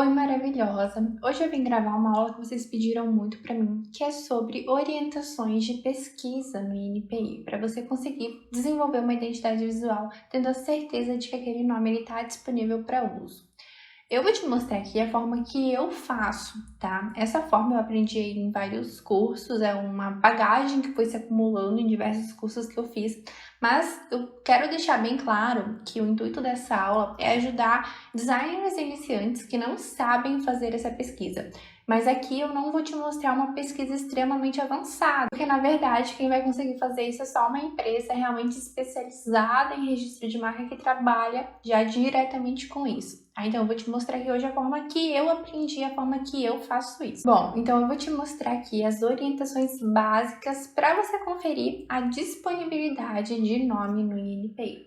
Oi, maravilhosa! Hoje eu vim gravar uma aula que vocês pediram muito para mim, que é sobre orientações de pesquisa no INPI, para você conseguir desenvolver uma identidade visual, tendo a certeza de que aquele nome está disponível para uso. Eu vou te mostrar aqui a forma que eu faço, tá? Essa forma eu aprendi em vários cursos, é uma bagagem que foi se acumulando em diversos cursos que eu fiz, mas eu quero deixar bem claro que o intuito dessa aula é ajudar designers iniciantes que não sabem fazer essa pesquisa. Mas aqui eu não vou te mostrar uma pesquisa extremamente avançada, porque na verdade quem vai conseguir fazer isso é só uma empresa realmente especializada em registro de marca que trabalha já diretamente com isso. Então eu vou te mostrar aqui hoje a forma que eu aprendi, a forma que eu faço isso. Bom, então eu vou te mostrar aqui as orientações básicas para você conferir a disponibilidade de nome no INPI.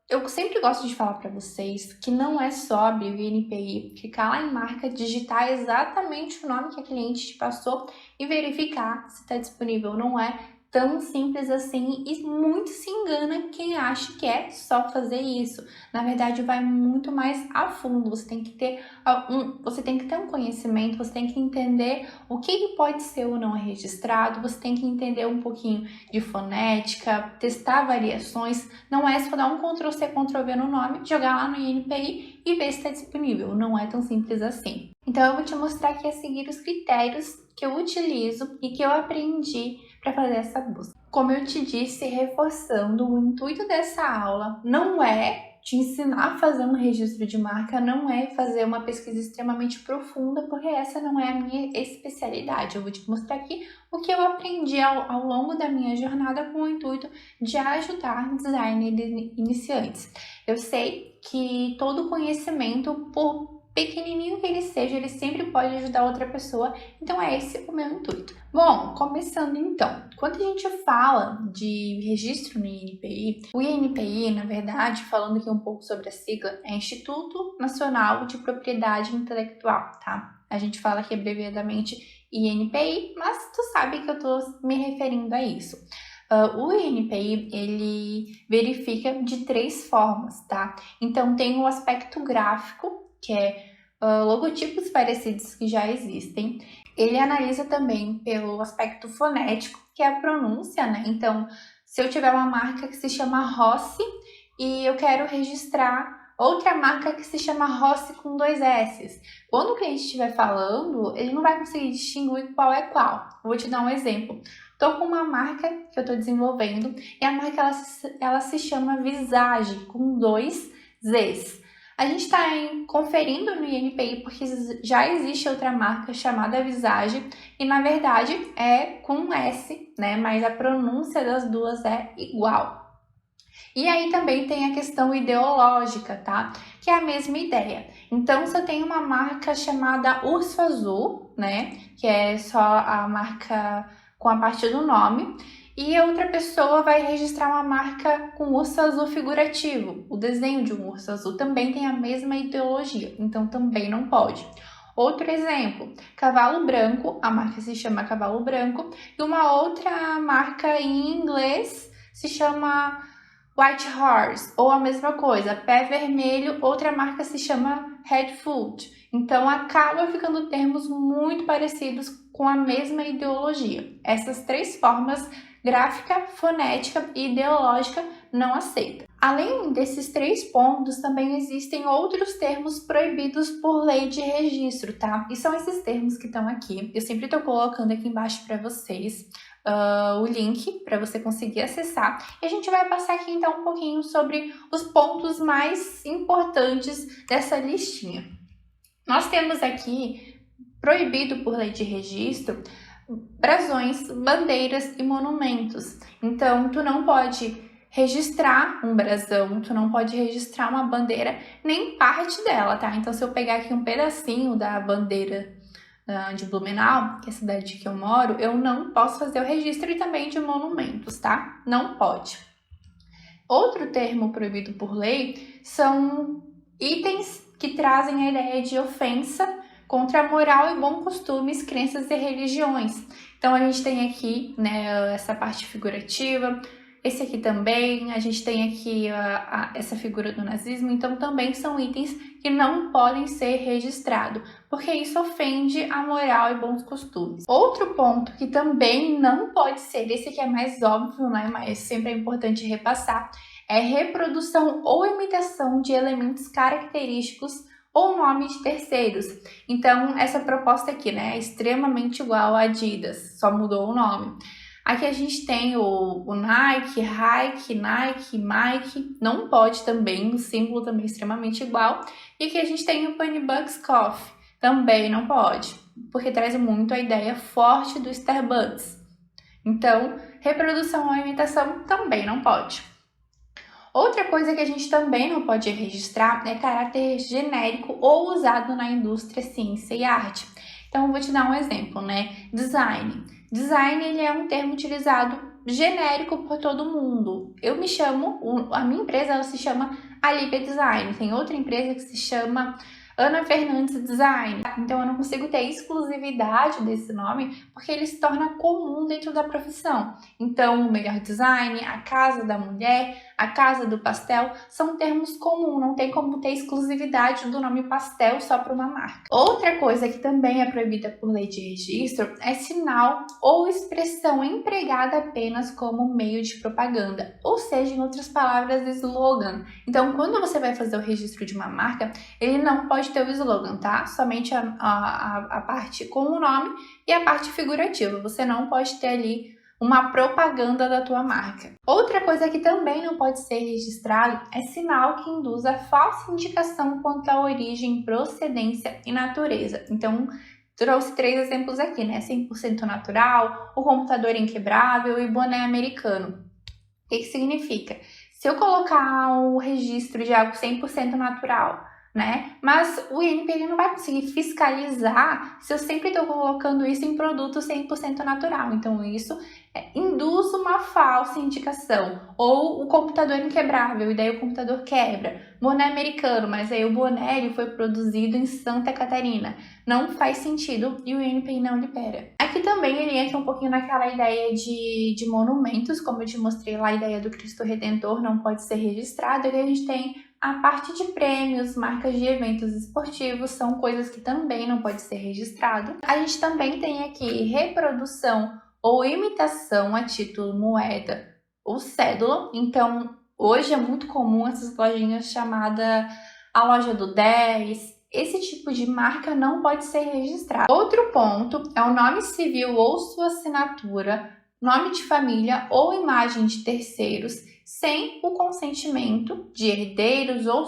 Eu sempre gosto de falar para vocês que não é só abrir o INPI, clicar lá em marca, digitar exatamente o nome que a cliente te passou e verificar se está disponível ou não é tão simples assim, e muito se engana quem acha que é só fazer isso. Na verdade, vai muito mais a fundo. Você tem que ter um conhecimento, você tem que entender o que pode ser ou não registrado, você tem que entender um pouquinho de fonética, testar variações. Não é só dar um Ctrl+C, Ctrl+V no nome, jogar lá no INPI e ver se está disponível. Não é tão simples assim. Então eu vou te mostrar aqui a seguir os critérios que eu utilizo e que eu aprendi para fazer essa busca. Como eu te disse, reforçando, o intuito dessa aula não é te ensinar a fazer um registro de marca, não é fazer uma pesquisa extremamente profunda, porque essa não é a minha especialidade. Eu vou te mostrar aqui o que eu aprendi ao longo da minha jornada com o intuito de ajudar designers iniciantes. Eu sei que todo conhecimento, por pequenininho que ele seja, ele sempre pode ajudar outra pessoa, então é esse o meu intuito. Bom, começando então, quando a gente fala de registro no INPI, o INPI, na verdade, falando aqui um pouco sobre a sigla, é Instituto Nacional de Propriedade Intelectual, tá? A gente fala aqui abreviadamente INPI, mas tu sabe que eu tô me referindo a isso. O INPI, ele verifica de 3 formas, tá? Então, tem o aspecto gráfico, que é logotipos parecidos que já existem. Ele analisa também pelo aspecto fonético, que é a pronúncia, né? Então, se eu tiver uma marca que se chama Rossi e eu quero registrar outra marca que se chama Rossi com 2 S. Quando o cliente estiver falando, ele não vai conseguir distinguir qual é qual. Vou te dar um exemplo. Estou com uma marca que eu estou desenvolvendo e a marca ela se chama Visage com 2 Zs. A gente está conferindo no INPI porque já existe outra marca chamada Visage e na verdade é com S, né? Mas a pronúncia das duas é igual. E aí também tem a questão ideológica, tá? Que é a mesma ideia. Então, se eu tenho uma marca chamada Urso Azul, né? Que é só a marca com a parte do nome, e a outra pessoa vai registrar uma marca com urso azul figurativo. O desenho de um urso azul também tem a mesma ideologia, então também não pode. Outro exemplo, cavalo branco, a marca se chama Cavalo Branco, e uma outra marca em inglês se chama White Horse, ou a mesma coisa, pé vermelho, outra marca se chama Redfoot. Então acaba ficando termos muito parecidos com a mesma ideologia. Essas 3 formas, gráfica, fonética e ideológica, não aceita. Além desses 3 pontos, também existem outros termos proibidos por lei de registro, tá? E são esses termos que estão aqui. Eu sempre estou colocando aqui embaixo para vocês o link para você conseguir acessar. E a gente vai passar aqui então um pouquinho sobre os pontos mais importantes dessa listinha. Nós temos aqui, proibido por lei de registro, brasões, bandeiras e monumentos. Então, tu não pode registrar um brasão, tu não pode registrar uma bandeira, nem parte dela, tá? Então, se eu pegar aqui um pedacinho da bandeira de Blumenau, que é a cidade que eu moro, eu não posso fazer o registro e também de monumentos, tá? Não pode. Outro termo proibido por lei são itens que trazem a ideia de ofensa contra a moral e bons costumes, crenças e religiões. Então, a gente tem aqui, né, essa parte figurativa. esse aqui também, a gente tem aqui essa figura do nazismo, então também são itens que não podem ser registrados, porque isso ofende a moral e bons costumes. Outro ponto que também não pode ser, esse aqui é mais óbvio, né, mas sempre é importante repassar, é reprodução ou imitação de elementos característicos ou nome de terceiros. Então, essa proposta aqui, né, é extremamente igual a Adidas, só mudou o nome. Aqui a gente tem o Nike, Hike, Nike, Mike, não pode também, o símbolo também é extremamente igual. E aqui a gente tem o Penny Bucks Coffee, também não pode, porque traz muito a ideia forte do Starbucks. Então, reprodução ou imitação também não pode. Outra coisa que a gente também não pode registrar é caráter genérico ou usado na indústria, ciência e arte. Então, eu vou te dar um exemplo, né? Design. Design, ele é um termo utilizado genérico por todo mundo. A minha empresa, ela se chama Alípia Design. Tem outra empresa que se chama Ana Fernandes Design. Então, eu não consigo ter exclusividade desse nome, porque ele se torna comum dentro da profissão. Então, o melhor design, a casa da mulher, a casa do pastel, são termos comuns, não tem como ter exclusividade do nome pastel só para uma marca. Outra coisa que também é proibida por lei de registro é sinal ou expressão empregada apenas como meio de propaganda, ou seja, em outras palavras, slogan. Então, quando você vai fazer o registro de uma marca, ele não pode ter o slogan, tá? Somente a parte com o nome e a parte figurativa. Você não pode ter ali uma propaganda da tua marca. Outra coisa que também não pode ser registrado é sinal que induza falsa indicação quanto à origem, procedência e natureza. Então, trouxe 3 exemplos aqui, né? 100% natural, o computador inquebrável e boné americano. O que significa? Se eu colocar o registro de algo 100% natural, né? Mas o INPI não vai conseguir fiscalizar se eu sempre estou colocando isso em produto 100% natural. Então, isso induz uma falsa indicação. Ou o computador inquebrável, e daí o computador quebra. Boné americano, mas aí o boné ele foi produzido em Santa Catarina. Não faz sentido e o INPI não libera. Aqui também ele entra um pouquinho naquela ideia de monumentos, como eu te mostrei lá, a ideia do Cristo Redentor não pode ser registrada, e a gente tem a parte de prêmios, marcas de eventos esportivos, são coisas que também não pode ser registrado. A gente também tem aqui reprodução ou imitação a título moeda ou cédula. Então, hoje é muito comum essas lojinhas chamadas a loja do 10. Esse tipo de marca não pode ser registrado. Outro ponto é o nome civil ou sua assinatura, nome de família ou imagem de terceiros, sem o consentimento de herdeiros ou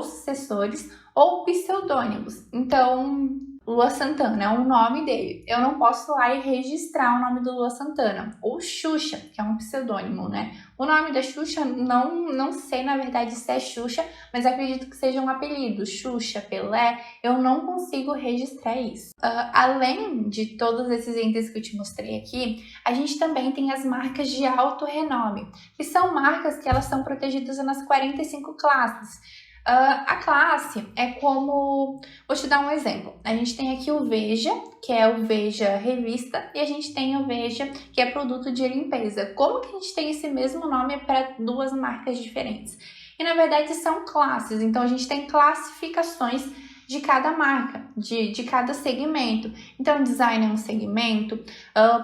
sucessores ou pseudônimos. Então, Lua Santana é o nome dele. Eu não posso lá e registrar o nome do Lua Santana. Ou Xuxa, que é um pseudônimo, né? O nome da Xuxa, não sei na verdade se é Xuxa, mas acredito que seja um apelido. Xuxa, Pelé, eu não consigo registrar isso. Além de todos esses itens que eu te mostrei aqui, a gente também tem as marcas de alto renome, que são marcas que elas são protegidas nas 45 classes. A classe é como... Vou te dar um exemplo. A gente tem aqui o Veja, que é o Veja Revista, e a gente tem o Veja, que é produto de limpeza. Como que a gente tem esse mesmo nome para 2 marcas diferentes? E na verdade são classes, então a gente tem classificações de cada marca, de cada segmento. Então, design é um segmento,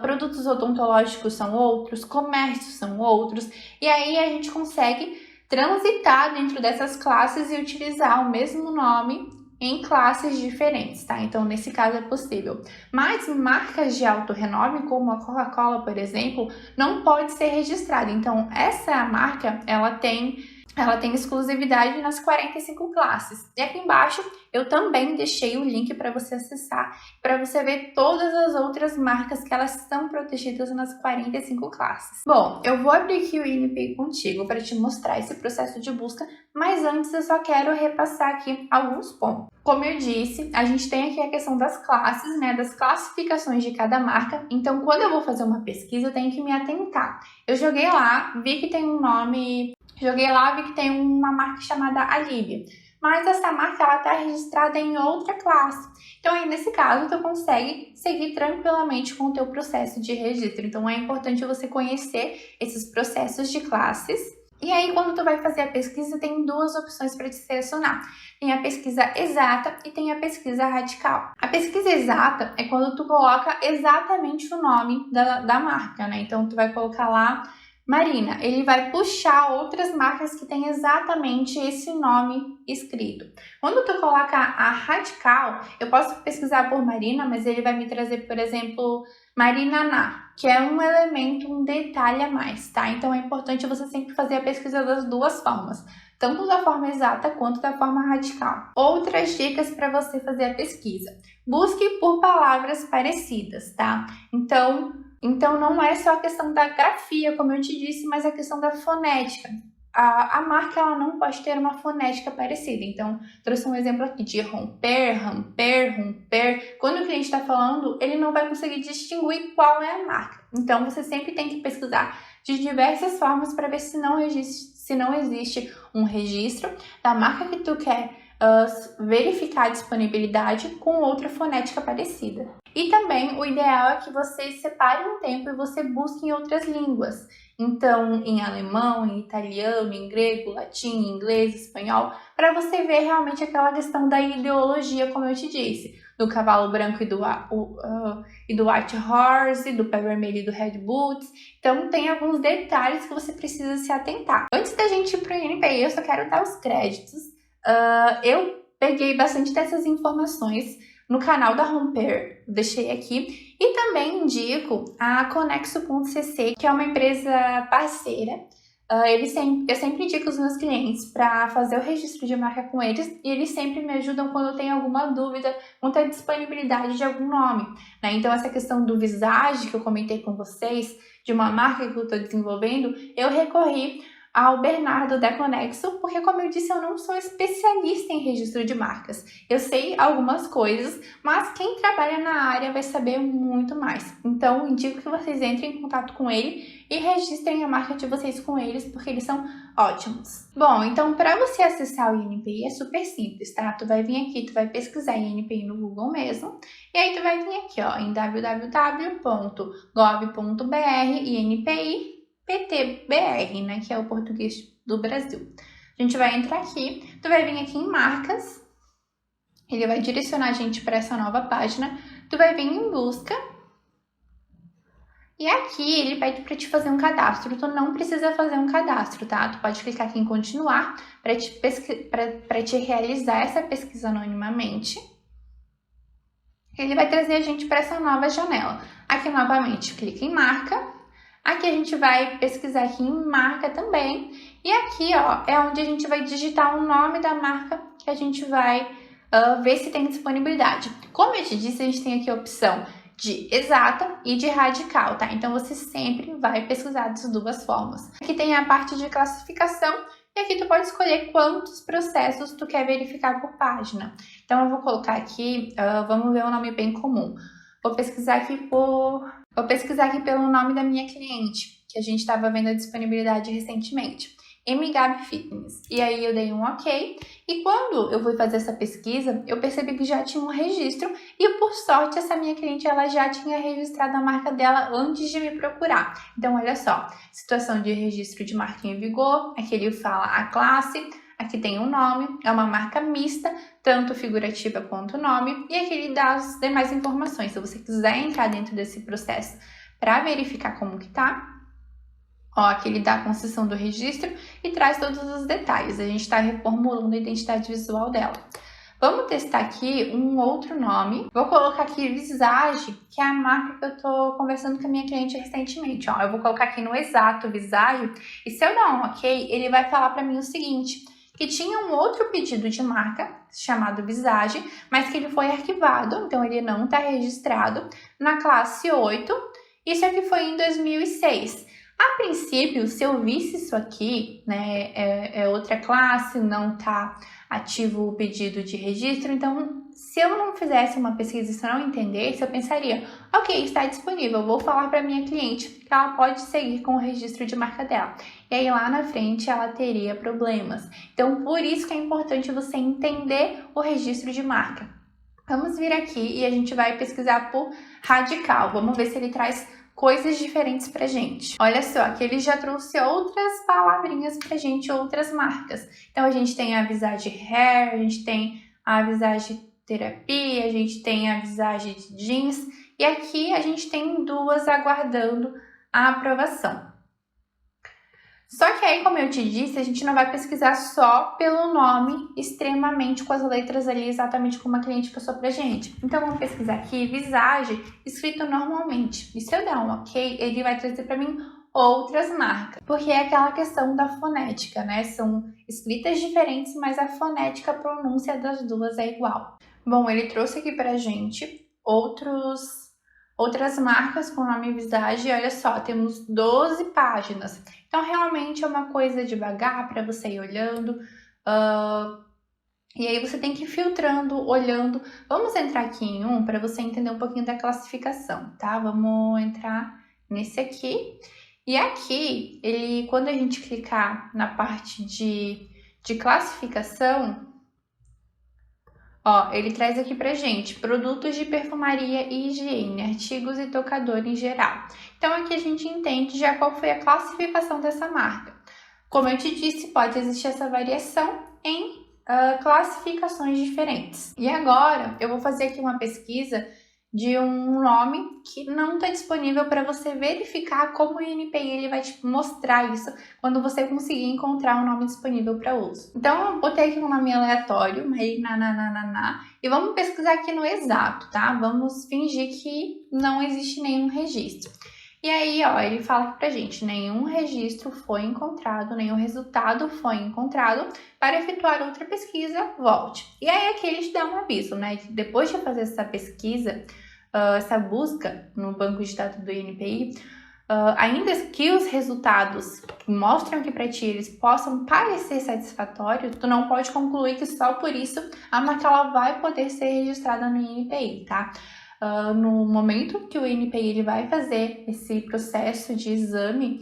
produtos odontológicos são outros, comércio são outros, e aí a gente consegue transitar dentro dessas classes e utilizar o mesmo nome em classes diferentes, tá? Então, nesse caso é possível. Mas marcas de alto renome, como a Coca-Cola, por exemplo, não pode ser registrada. Então, essa marca, ela tem exclusividade nas 45 classes. E aqui embaixo eu também deixei o link para você acessar, para você ver todas as outras marcas que elas são protegidas nas 45 classes. Bom, eu vou abrir aqui o INPI contigo para te mostrar esse processo de busca, mas antes eu só quero repassar aqui alguns pontos. Como eu disse, a gente tem aqui a questão das classes, né, das classificações de cada marca. Então, quando eu vou fazer uma pesquisa, eu tenho que me atentar. Eu joguei lá, vi que tem um nome... vi que tem uma marca chamada Alívia. mas essa marca ela está registrada em outra classe. Então, aí, nesse caso, tu consegue seguir tranquilamente com o teu processo de registro. Então, é importante você conhecer esses processos de classes. E aí, quando tu vai fazer a pesquisa, tem duas opções para te selecionar. Tem a pesquisa exata e tem a pesquisa radical. A pesquisa exata é quando tu coloca exatamente o nome da marca, né? Então, tu vai colocar lá Marina. Ele vai puxar outras marcas que têm exatamente esse nome escrito. Quando tu coloca a radical, eu posso pesquisar por Marina, mas ele vai me trazer, por exemplo, Marinaná, que é um elemento, um detalhe a mais, tá? Então é importante você sempre fazer a pesquisa das duas formas, tanto da forma exata quanto da forma radical. Outras dicas para você fazer a pesquisa: busque por palavras parecidas, tá? Então não é só a questão da grafia, como eu te disse, mas a questão da fonética. A marca ela não pode ter uma fonética parecida. Então, trouxe um exemplo aqui de romper, ramper, romper. Quando o cliente está falando, ele não vai conseguir distinguir qual é a marca. Então, você sempre tem que pesquisar de diversas formas para ver se não existe um registro da marca que tu quer verificar a disponibilidade com outra fonética parecida. E também o ideal é que você separe um tempo e você busque em outras línguas. Então, em alemão, em italiano, em grego, latim, inglês, espanhol, para você ver realmente aquela questão da ideologia, como eu te disse, do cavalo branco e do white horse, do pé vermelho e do red boots. Então, tem alguns detalhes que você precisa se atentar. Antes da gente ir para o INPI, eu só quero dar os créditos. Eu peguei bastante dessas informações no canal da Romper, deixei aqui, e também indico a Conexo.cc, que é uma empresa parceira. Eu sempre indico os meus clientes para fazer o registro de marca com eles, e eles sempre me ajudam quando eu tenho alguma dúvida quanto à disponibilidade de algum nome, né? Então, essa questão do Visage que eu comentei com vocês, de uma marca que eu estou desenvolvendo, eu recorri ao Bernardo da Conexo, porque, como eu disse, eu não sou especialista em registro de marcas. Eu sei algumas coisas, mas quem trabalha na área vai saber muito mais. Então, indico que vocês entrem em contato com ele e registrem a marca de vocês com eles, porque eles são ótimos. Bom, então, para você acessar o INPI é super simples, tá? Tu vai vir aqui, tu vai pesquisar INPI no Google mesmo, e aí tu vai vir aqui, ó, em www.gov.br INPI PTBR, né, que é o português do Brasil. A gente vai entrar aqui, tu vai vir aqui em marcas, ele vai direcionar a gente para essa nova página, tu vai vir em busca, e aqui ele pede para te fazer um cadastro. Tu não precisa fazer um cadastro, tá? Tu pode clicar aqui em continuar para te realizar essa pesquisa anonimamente. Ele vai trazer a gente para essa nova janela. Aqui novamente, clica em marca. Aqui a gente vai pesquisar aqui em marca também. E aqui, ó, é onde a gente vai digitar o nome da marca que a gente vai ver se tem disponibilidade. Como eu te disse, a gente tem aqui a opção de exata e de radical, tá? Então, você sempre vai pesquisar das duas formas. Aqui tem a parte de classificação e aqui tu pode escolher quantos processos tu quer verificar por página. Então, eu vou colocar aqui, vamos ver um nome bem comum. Vou pesquisar aqui pelo nome da minha cliente, que a gente estava vendo a disponibilidade recentemente, MGAB Fitness. E aí eu dei um OK. E quando eu fui fazer essa pesquisa, eu percebi que já tinha um registro e, por sorte, essa minha cliente ela já tinha registrado a marca dela antes de me procurar. Então, olha só, situação de registro de marca em vigor, aqui ele fala a classe, aqui tem o nome, é uma marca mista, tanto figurativa quanto nome, e aqui ele dá as demais informações. Se você quiser entrar dentro desse processo para verificar como que tá, ó, aqui ele dá a concessão do registro e traz todos os detalhes. A gente está reformulando a identidade visual dela. Vamos testar aqui um outro nome. Vou colocar aqui Visage, que é a marca que eu tô conversando com a minha cliente recentemente. Ó, eu vou colocar aqui no exato Visage, e se eu dar um OK, ele vai falar para mim o seguinte, que tinha um outro pedido de marca chamado Visage, mas que ele foi arquivado, então ele não está registrado na classe 8. Isso aqui foi em 2006. A princípio, se eu visse isso aqui, né, é outra classe, não está ativo o pedido de registro. Então, se eu não fizesse uma pesquisa e se eu não entendesse, eu pensaria, ok, está disponível, vou falar para minha cliente que ela pode seguir com o registro de marca dela. E aí lá na frente ela teria problemas. Então, por isso que é importante você entender o registro de marca. Vamos vir aqui e a gente vai pesquisar por radical. Vamos ver se ele traz coisas diferentes pra gente. Olha só, aqui ele já trouxe outras palavrinhas pra gente, outras marcas. Então, a gente tem a Visage Hair, a gente tem a Visage Terapia, a gente tem a Visage Jeans. E aqui a gente tem duas aguardando a aprovação. Só que aí, como eu te disse, a gente não vai pesquisar só pelo nome extremamente com as letras ali exatamente como a cliente passou pra gente. Então, vamos pesquisar aqui Visage escrito normalmente. E se eu der um ok, ele vai trazer pra mim outras marcas. Porque é aquela questão da fonética, né? São escritas diferentes, mas a fonética, a pronúncia das duas é igual. Bom, ele trouxe aqui pra gente outras marcas com o nome Visage. Olha só, temos 12 páginas. Então, realmente é uma coisa devagar para você ir olhando. E aí, você tem que ir filtrando, olhando. Vamos entrar aqui em um para você entender um pouquinho da classificação, tá? Vamos entrar nesse aqui. E aqui, quando a gente clicar na parte de classificação, ó, ele traz aqui pra gente produtos de perfumaria e higiene, artigos e tocador em geral. Então, aqui a gente entende já qual foi a classificação dessa marca. Como eu te disse, pode existir essa variação em classificações diferentes. E agora, eu vou fazer aqui uma pesquisa de um nome que não está disponível para você verificar como o INPI ele vai te mostrar isso quando você conseguir encontrar um nome disponível para uso. Então, eu botei aqui um nome aleatório, e vamos pesquisar aqui no exato, tá? Vamos fingir que não existe nenhum registro. E aí, ó, ele fala aqui pra gente, nenhum registro foi encontrado, nenhum resultado foi encontrado. Para efetuar outra pesquisa, volte. E aí aqui ele te dá um aviso, né? Que depois de fazer essa pesquisa, essa busca no banco de dados do INPI, ainda que os resultados que mostram aqui para ti, eles possam parecer satisfatórios, tu não pode concluir que só por isso a marca ela vai poder ser registrada no INPI, tá? No momento que o INPI ele vai fazer esse processo de exame,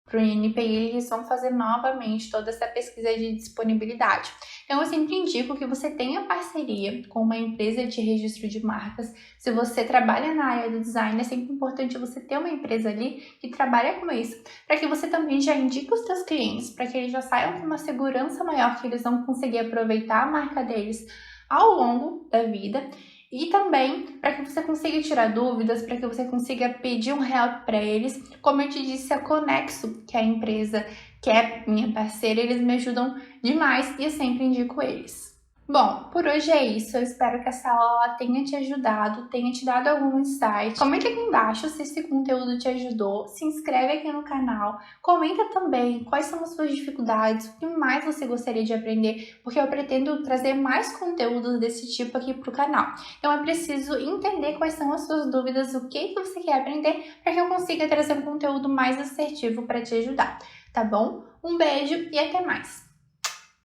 para o INPI eles vão fazer novamente toda essa pesquisa de disponibilidade. Então, eu sempre indico que você tenha parceria com uma empresa de registro de marcas. Se você trabalha na área do design, é sempre importante você ter uma empresa ali que trabalha com isso, para que você também já indique os seus clientes, para que eles já saiam com uma segurança maior, que eles vão conseguir aproveitar a marca deles ao longo da vida. E também para que você consiga tirar dúvidas, para que você consiga pedir um help para eles. Como eu te disse, a Conexo, que é a empresa que é minha parceira, eles me ajudam demais e eu sempre indico eles. Bom, por hoje é isso. Eu espero que essa aula tenha te ajudado, tenha te dado algum insight. Comenta aqui embaixo se esse conteúdo te ajudou. Se inscreve aqui no canal. Comenta também quais são as suas dificuldades, o que mais você gostaria de aprender, porque eu pretendo trazer mais conteúdos desse tipo aqui para o canal. Então, eu preciso entender quais são as suas dúvidas, o que você quer aprender, para que eu consiga trazer um conteúdo mais assertivo para te ajudar, tá bom? Um beijo e até mais!